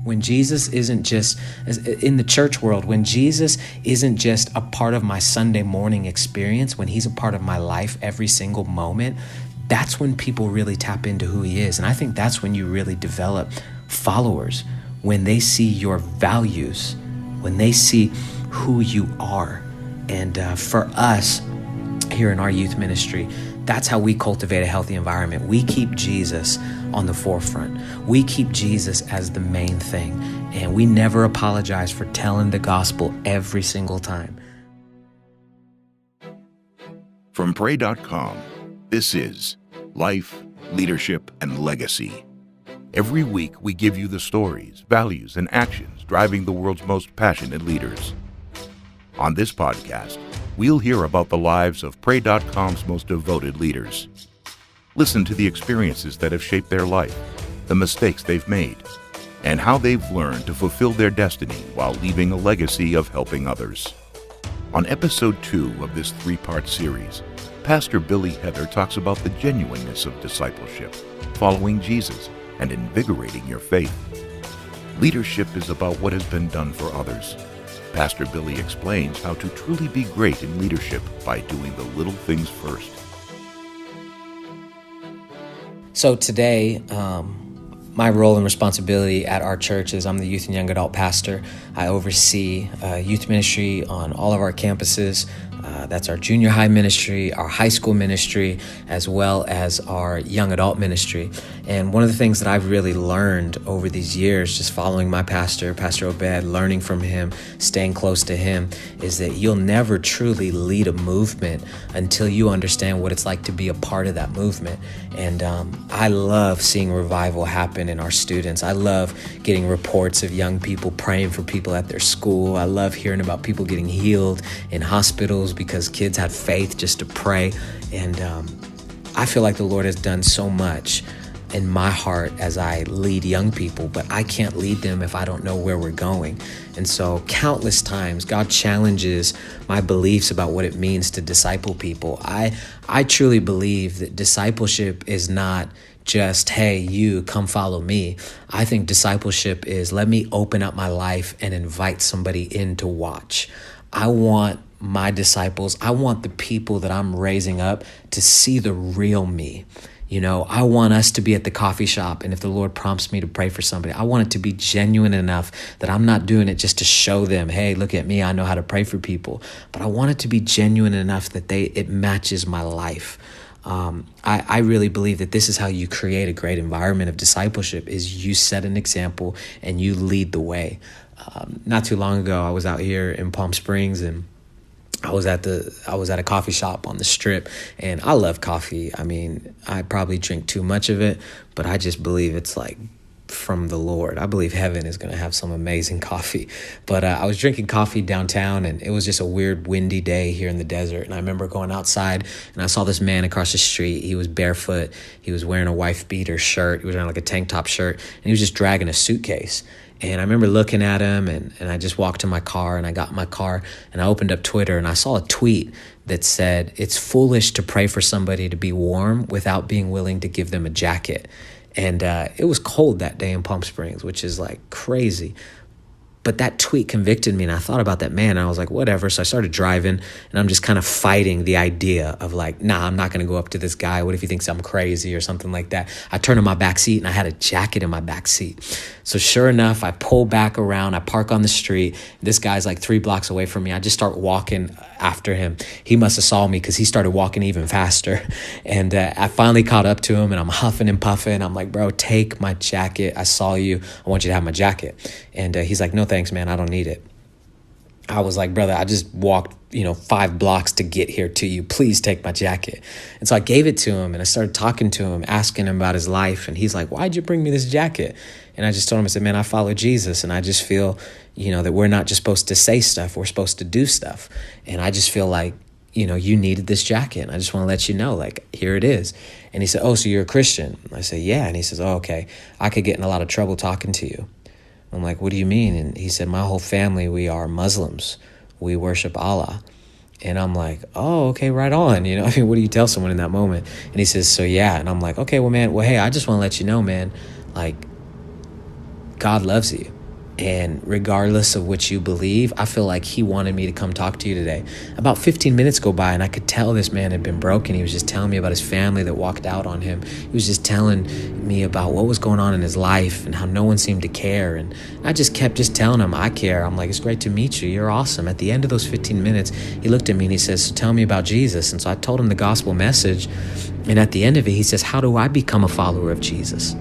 When Jesus isn't just, in the church world, when Jesus isn't just a part of my Sunday morning experience, when he's a part of my life every single moment, that's when people really tap into who he is. And I think that's when you really develop followers, when they see your values, when they see who you are. And for us here in our youth ministry, that's how we cultivate a healthy environment. We keep Jesus on the forefront. We keep Jesus as the main thing. And we never apologize for telling the gospel every single time. From pray.com, this is Life, Leadership, and Legacy. Every week, we give you the stories, values, and actions driving the world's most passionate leaders. On this podcast, we'll hear about the lives of pray.com's most devoted leaders. Listen to the experiences that have shaped their life, the mistakes they've made, and how they've learned to fulfill their destiny while leaving a legacy of helping others. On episode 2 of this 3-part series, Pastor Billy Heather talks about the genuineness of discipleship, following Jesus, and invigorating your faith. Leadership is about what has been done for others. Pastor Billy explains how to truly be great in leadership by doing the little things first. So today, my role and responsibility at our church is I'm the youth and young adult pastor. I oversee youth ministry on all of our campuses. That's our junior high ministry, our high school ministry, as well as our young adult ministry. And one of the things that I've really learned over these years, just following my pastor, Pastor Obed, learning from him, staying close to him, is that you'll never truly lead a movement until you understand what it's like to be a part of that movement. And I love seeing revival happen in our students. I love getting reports of young people praying for people at their school. I love hearing about people getting healed in hospitals because kids had faith just to pray. And I feel like the Lord has done so much in my heart as I lead young people, but I can't lead them if I don't know where we're going. And so countless times, God challenges my beliefs about what it means to disciple people. I truly believe that discipleship is not just, hey, you come follow me. I think discipleship is, let me open up my life and invite somebody in to watch. I want my disciples, I want the people that I'm raising up to see the real me. You know, I want us to be at the coffee shop, and if the Lord prompts me to pray for somebody, I want it to be genuine enough that I'm not doing it just to show them, hey, look at me, I know how to pray for people. But I want it to be genuine enough that it matches my life. I really believe that this is how you create a great environment of discipleship, is you set an example and you lead the way. Not too long ago, I was out here in Palm Springs, and I was at a coffee shop on the Strip, and I love coffee. I mean, I probably drink too much of it, but I just believe it's like from the Lord. I believe heaven is going to have some amazing coffee. But I was drinking coffee downtown, and it was just a weird windy day here in the desert. And I remember going outside, and I saw this man across the street. He was barefoot. He was wearing a wife beater shirt. He was wearing like a tank top shirt, and he was just dragging a suitcase. And I remember looking at him, and I just walked to my car, and I got in my car, and I opened up Twitter, and I saw a tweet that said, it's foolish to pray for somebody to be warm without being willing to give them a jacket. And it was cold that day in Palm Springs, which is like crazy. But that tweet convicted me, and I thought about that man, and I was like, whatever. So I started driving, and I'm just kind of fighting the idea of like, nah, I'm not going to go up to this guy. What if he thinks I'm crazy or something like that? I turned in my back seat, and I had a jacket in my back seat. So sure enough, I pull back around. I park on the street. This guy's like 3 blocks away from me. I just start walking after him. He must have saw me because he started walking even faster. And I finally caught up to him, and I'm huffing and puffing. I'm like, bro, take my jacket. I saw you. I want you to have my jacket. And he's like, no, thanks, man. I don't need it. I was like, brother, I just walked, 5 blocks to get here to you. Please take my jacket. And so I gave it to him, and I started talking to him, asking him about his life. And he's like, why'd you bring me this jacket? And I just told him, I said, man, I follow Jesus. And I just feel, that we're not just supposed to say stuff. We're supposed to do stuff. And I just feel like, you needed this jacket. And I just want to let you know, like, here it is. And he said, oh, so you're a Christian? I said, yeah. And he says, oh, okay. I could get in a lot of trouble talking to you. I'm like, what do you mean? And he said, my whole family, we are Muslims. We worship Allah. And I'm like, oh, okay, right on. What do you tell someone in that moment? And he says, so yeah. And I'm like, okay, well, man, hey, I just want to let you know, man, like, God loves you. And regardless of what you believe, I feel like he wanted me to come talk to you today. About 15 minutes go by and I could tell this man had been broken. He was just telling me about his family that walked out on him. He was just telling me about what was going on in his life and how no one seemed to care. And I just kept just telling him, I care. I'm like, it's great to meet you. You're awesome. At the end of those 15 minutes, he looked at me and he says, so tell me about Jesus. And so I told him the gospel message. And at the end of it, he says, how do I become a follower of Jesus?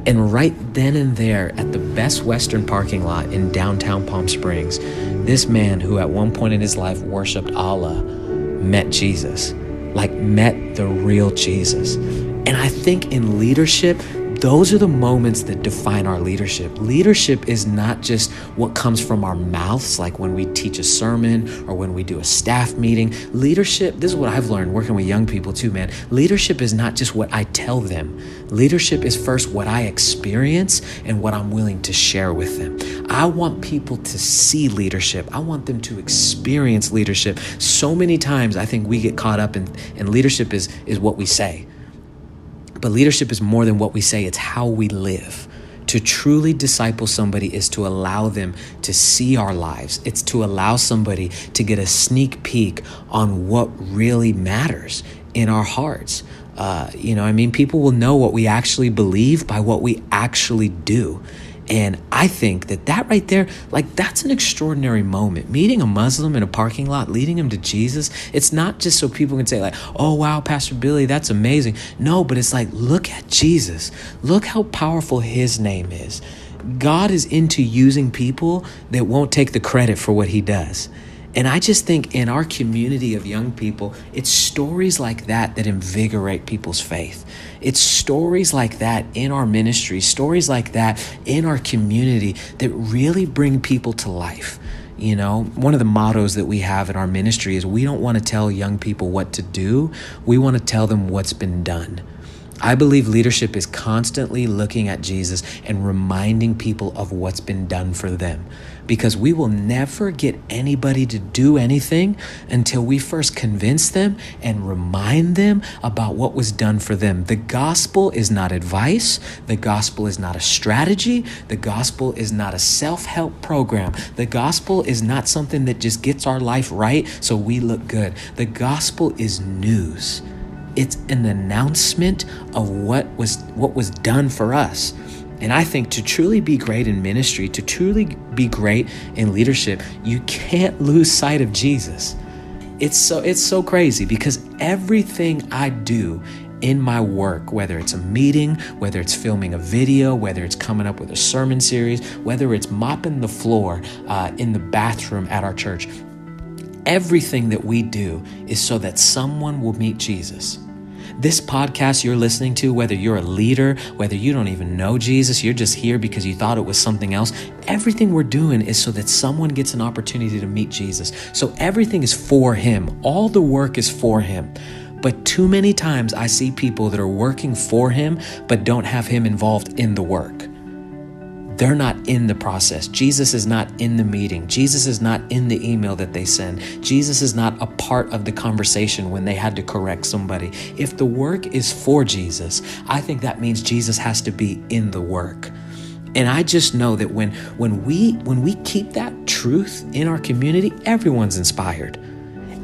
And right then and there at the Best Western parking lot in downtown Palm Springs, this man who at one point in his life worshiped Allah met Jesus, like met the real Jesus. And I think in leadership, those are the moments that define our leadership. Leadership is not just what comes from our mouths, like when we teach a sermon or when we do a staff meeting. Leadership, this is what I've learned working with young people too, man. Leadership is not just what I tell them. Leadership is first what I experience and what I'm willing to share with them. I want people to see leadership. I want them to experience leadership. So many times I think we get caught up in leadership is what we say. But leadership is more than what we say. It's how we live. To truly disciple somebody is to allow them to see our lives. It's to allow somebody to get a sneak peek on what really matters in our hearts. People will know what we actually believe by what we actually do. And I think that right there, like that's an extraordinary moment. Meeting a Muslim in a parking lot, leading him to Jesus. It's not just so people can say like, oh, wow, Pastor Billy, that's amazing. No, but it's like, look at Jesus. Look how powerful his name is. God is into using people that won't take the credit for what he does. And I just think in our community of young people, it's stories like that that invigorate people's faith. It's stories like that in our ministry, stories like that in our community that really bring people to life. You know, one of the mottos that we have in our ministry is we don't want to tell young people what to do. We want to tell them what's been done. I believe leadership is constantly looking at Jesus and reminding people of what's been done for them, because we will never get anybody to do anything until we first convince them and remind them about what was done for them. The gospel is not advice. The gospel is not a strategy. The gospel is not a self-help program. The gospel is not something that just gets our life right so we look good. The gospel is news. It's an announcement of what was done for us. And I think to truly be great in ministry, to truly be great in leadership, you can't lose sight of Jesus. It's so crazy because everything I do in my work, whether it's a meeting, whether it's filming a video, whether it's coming up with a sermon series, whether it's mopping the floor in the bathroom at our church, everything that we do is so that someone will meet Jesus. This podcast you're listening to, whether you're a leader, whether you don't even know Jesus, you're just here because you thought it was something else, everything we're doing is so that someone gets an opportunity to meet Jesus. So everything is for him. All the work is for him. But too many times I see people that are working for him but don't have him involved in the work. They're not in the process. Jesus is not in the meeting. Jesus is not in the email that they send. Jesus is not a part of the conversation when they had to correct somebody. If the work is for Jesus, I think that means Jesus has to be in the work. And I just know that when we keep that truth in our community, everyone's inspired.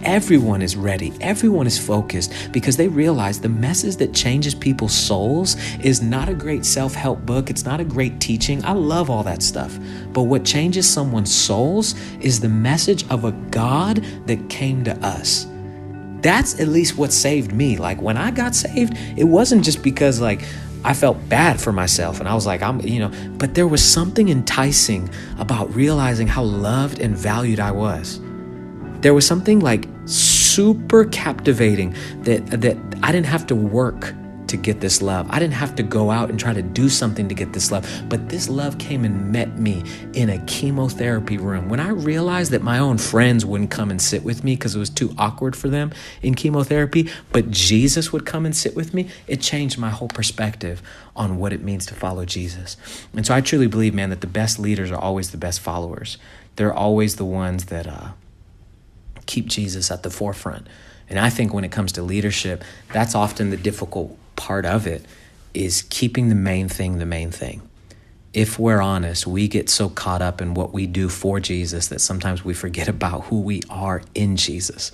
Everyone is ready. Everyone is focused because they realize the message that changes people's souls is not a great self-help book. It's not a great teaching. I love all that stuff. But what changes someone's souls is the message of a God that came to us. That's at least what saved me. Like when I got saved, it wasn't just because like I felt bad for myself and I was like, but there was something enticing about realizing how loved and valued I was. There was something like super captivating that I didn't have to work to get this love. I didn't have to go out and try to do something to get this love. But this love came and met me in a chemotherapy room. When I realized that my own friends wouldn't come and sit with me because it was too awkward for them in chemotherapy, but Jesus would come and sit with me, it changed my whole perspective on what it means to follow Jesus. And so I truly believe, man, that the best leaders are always the best followers. They're always the ones that keep Jesus at the forefront. And I think when it comes to leadership, that's often the difficult part of it, is keeping the main thing. if we're honest, we get so caught up in what we do for Jesus that sometimes we forget about who we are in Jesus.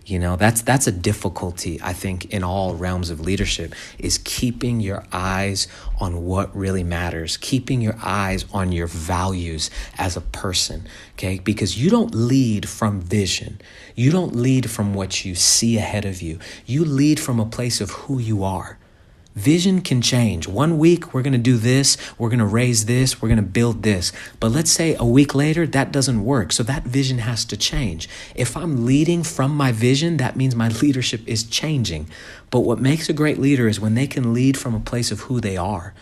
You know, that's a difficulty, I think, in all realms of leadership, is keeping your eyes on what really matters, keeping your eyes on your values as a person, okay? Because you don't lead from vision. You don't lead from what you see ahead of you. You lead from a place of who you are. Vision can change. 1 week, we're going to do this. We're going to raise this. We're going to build this. But let's say a week later, that doesn't work. So that vision has to change. If I'm leading from my vision, that means my leadership is changing. But what makes a great leader is when they can lead from a place of who they are.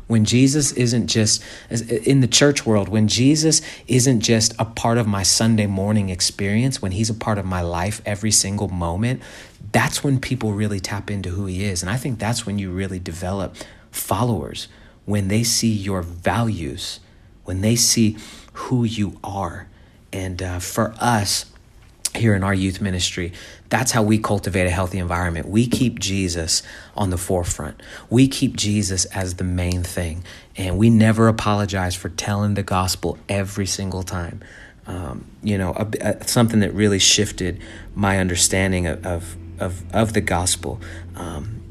When Jesus isn't just, in the church world, when Jesus isn't just a part of my Sunday morning experience, when he's a part of my life every single moment, that's when people really tap into who he is. And I think that's when you really develop followers, when they see your values, when they see who you are. And for us here in our youth ministry, that's how we cultivate a healthy environment. We keep Jesus on the forefront. We keep Jesus as the main thing. And we never apologize for telling the gospel every single time. Something that really shifted my understanding of the gospel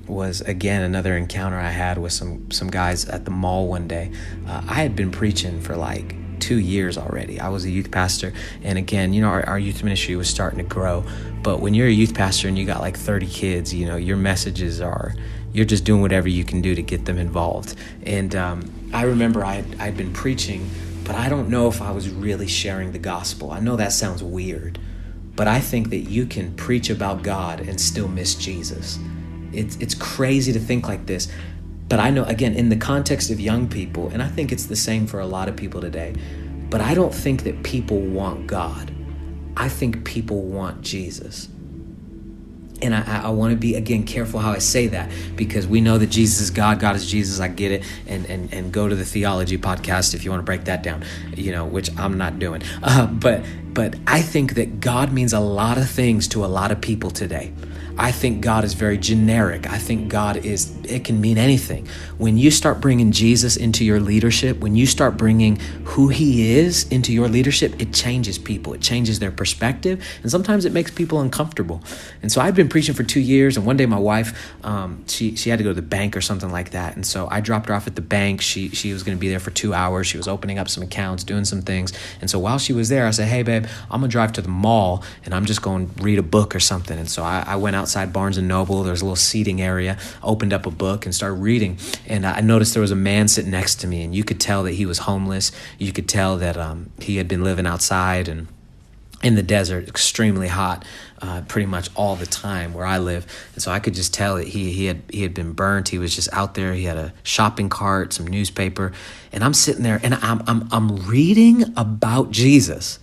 was, again, another encounter I had with some guys at the mall one day. I had been preaching for like 2 years already. I was a youth pastor. And again, our youth ministry was starting to grow. But when you're a youth pastor and you got like 30 kids, your messages are, you're just doing whatever you can do to get them involved. And I remember I'd been preaching, but I don't know if I was really sharing the gospel. I know that sounds weird, but I think that you can preach about God and still miss Jesus. It's crazy to think like this. But I know, again, in the context of young people, and I think it's the same for a lot of people today, but I don't think that people want God. I think people want Jesus. And I want to be, again, careful how I say that, because we know that Jesus is God, God is Jesus, I get it, and go to the theology podcast if you want to break that down, which I'm not doing. But I think that God means a lot of things to a lot of people today. I think God is very generic. I think it can mean anything. When you start bringing Jesus into your leadership, when you start bringing who he is into your leadership, it changes people. It changes their perspective. And sometimes it makes people uncomfortable. And so I've been preaching for 2 years. And one day my wife, she had to go to the bank or something like that. And so I dropped her off at the bank. She was going to be there for 2 hours. She was opening up some accounts, doing some things. And so while she was there, I said, hey, babe, I'm going to drive to the mall and I'm just going to read a book or something. And so I went outside Barnes & Noble. There's a little seating area, opened up a book and started reading. And I noticed there was a man sitting next to me, and you could tell that he was homeless. You could tell that he had been living outside and in the desert, extremely hot, pretty much all the time where I live. And so I could just tell that he had been burnt. He was just out there. He had a shopping cart, some newspaper, and I'm sitting there and I'm reading about Jesus,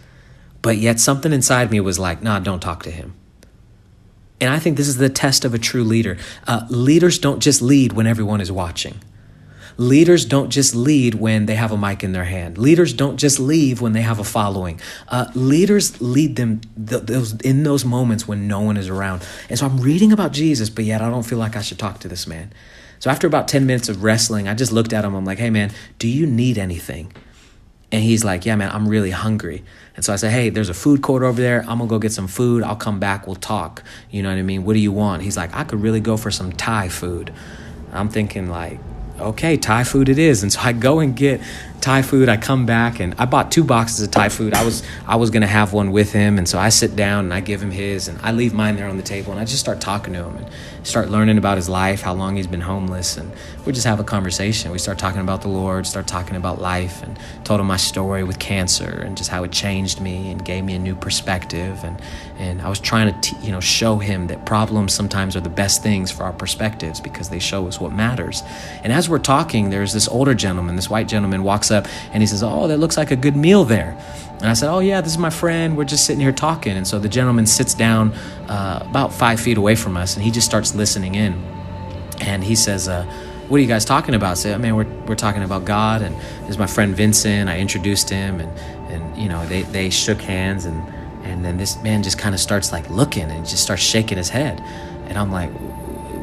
but yet something inside me was like, nah, don't talk to him. And I think this is the test of a true leader. Leaders don't just lead when everyone is watching. Leaders don't just lead when they have a mic in their hand. Leaders don't just lead when they have a following. Leaders lead them in those moments when no one is around. And so I'm reading about Jesus, but yet I don't feel like I should talk to this man. So after about 10 minutes of wrestling, I just looked at him. I'm like, hey, man, do you need anything? And he's like, yeah, man, I'm really hungry. And so I said, hey, there's a food court over there. I'm going to go get some food. I'll come back. We'll talk. You know what I mean? What do you want? He's like, I could really go for some Thai food. I'm thinking like, okay, Thai food it is. And so I go and get Thai food. I come back and I bought 2 boxes of Thai food. I was going to have one with him. And so I sit down and I give him his and I leave mine there on the table and I just start talking to him and start learning about his life, how long he's been homeless. And we just have a conversation. We start talking about the Lord, start talking about life, and told him my story with cancer and just how it changed me and gave me a new perspective. And I was trying to show him that problems sometimes are the best things for our perspectives because they show us what matters. And as we're talking, there's this older gentleman, this white gentleman walks up and he says, oh, that looks like a good meal there. And I said, oh yeah, this is my friend. We're just sitting here talking. And so the gentleman sits down about 5 feet away from us and he just starts listening in. And he says, what are you guys talking about? I said, man, we're talking about God. And this is my friend Vincent. I introduced him and they shook hands and then this man just kind of starts like looking and just starts shaking his head. And I'm like,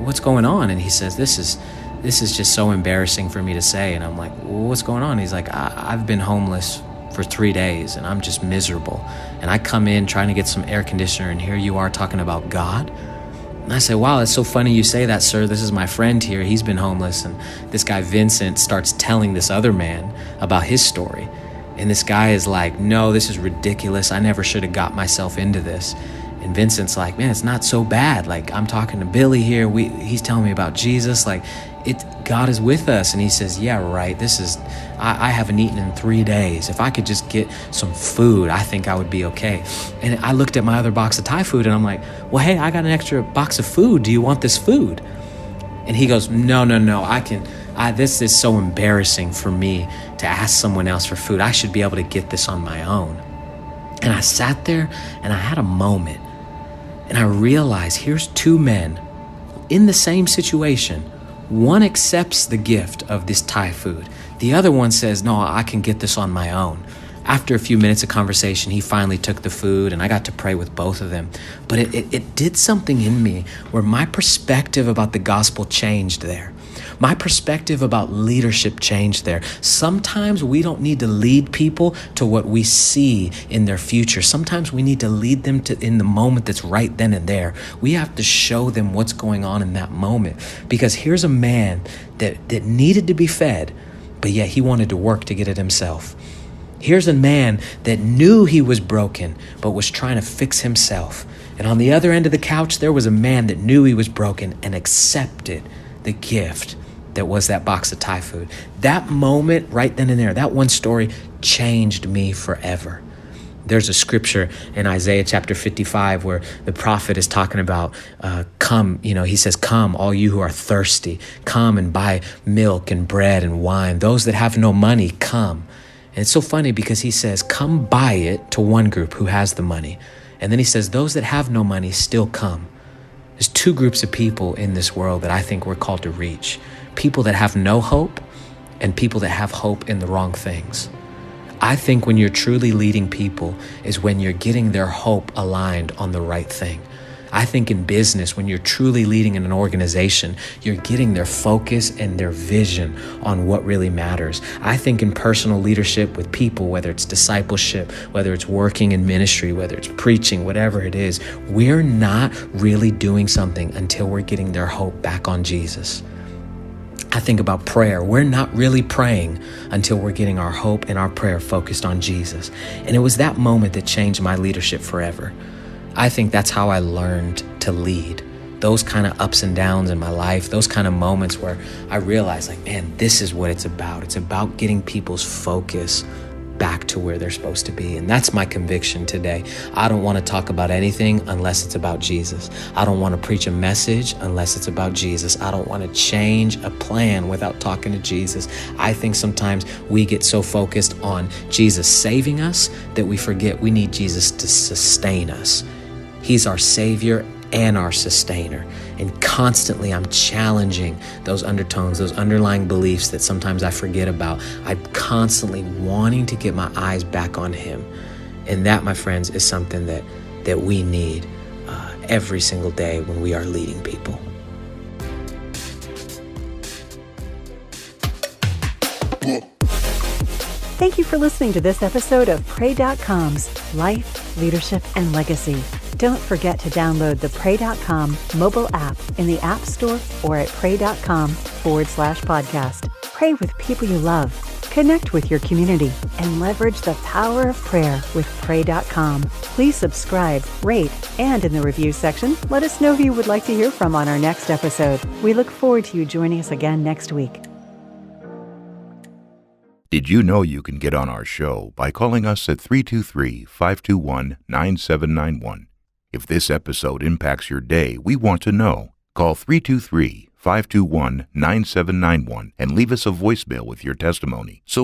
what's going on? And he says, this this is just so embarrassing for me to say. And I'm like, well, what's going on? He's like, I've been homeless for 3 days and I'm just miserable. And I come in trying to get some air conditioner and here you are talking about God. And I say, wow, that's so funny you say that, sir. This is my friend here. He's been homeless. And this guy, Vincent, starts telling this other man about his story. And this guy is like, no, this is ridiculous. I never should have got myself into this. And Vincent's like, man, it's not so bad. Like, I'm talking to Billy here. He's telling me about Jesus. Like, God is with us. And he says, yeah, right. I haven't eaten in 3 days. If I could just get some food, I think I would be okay. And I looked at my other box of Thai food and I'm like, well, hey, I got an extra box of food. Do you want this food? And he goes, no, this is so embarrassing for me to ask someone else for food. I should be able to get this on my own. And I sat there and I had a moment and I realized here's two men in the same situation. One accepts the gift of this Thai food. The other one says, no, I can get this on my own. After a few minutes of conversation, he finally took the food and I got to pray with both of them. But it did something in me where my perspective about the gospel changed there. My perspective about leadership changed there. Sometimes we don't need to lead people to what we see in their future. Sometimes we need to lead them to in the moment that's right then and there. We have to show them what's going on in that moment. Because here's a man that needed to be fed, but yet he wanted to work to get it himself. Here's a man that knew he was broken, but was trying to fix himself. And on the other end of the couch, there was a man that knew he was broken and accepted the gift that was that box of Thai food. That moment right then and there, that one story changed me forever. There's a scripture in Isaiah chapter 55 where the prophet is talking about, come, he says, come, all you who are thirsty, come and buy milk and bread and wine. Those that have no money, come. And it's so funny because he says, come buy it to one group who has the money. And then he says, those that have no money still come. There's two groups of people in this world that I think we're called to reach. People that have no hope and people that have hope in the wrong things. I think when you're truly leading people is when you're getting their hope aligned on the right thing. I think in business, when you're truly leading in an organization, you're getting their focus and their vision on what really matters. I think in personal leadership with people, whether it's discipleship, whether it's working in ministry, whether it's preaching, whatever it is, we're not really doing something until we're getting their hope back on Jesus. I think about prayer. We're not really praying until we're getting our hope and our prayer focused on Jesus. And it was that moment that changed my leadership forever. I think that's how I learned to lead. Those kind of ups and downs in my life, those kind of moments where I realized, like, man, this is what it's about. It's about getting people's focus back to where they're supposed to be. And that's my conviction today. I don't want to talk about anything unless it's about Jesus. I don't want to preach a message unless it's about Jesus. I don't want to change a plan without talking to Jesus. I think sometimes we get so focused on Jesus saving us that we forget we need Jesus to sustain us. He's our Savior and our sustainer. And constantly I'm challenging those undertones, those underlying beliefs that sometimes I forget about. I'm constantly wanting to get my eyes back on Him. And that, my friends, is something that we need every single day when we are leading people. Thank you for listening to this episode of pray.com's Life, Leadership, and Legacy. Don't forget to download the pray.com mobile app in the App Store or at pray.com/podcast. Pray with people you love, connect with your community, and leverage the power of prayer with pray.com. Please subscribe, rate, and in the review section, let us know who you would like to hear from on our next episode. We look forward to you joining us again next week. Did you know you can get on our show by calling us at 323-521-9791? If this episode impacts your day, we want to know. Call 323-521-9791 and leave us a voicemail with your testimony so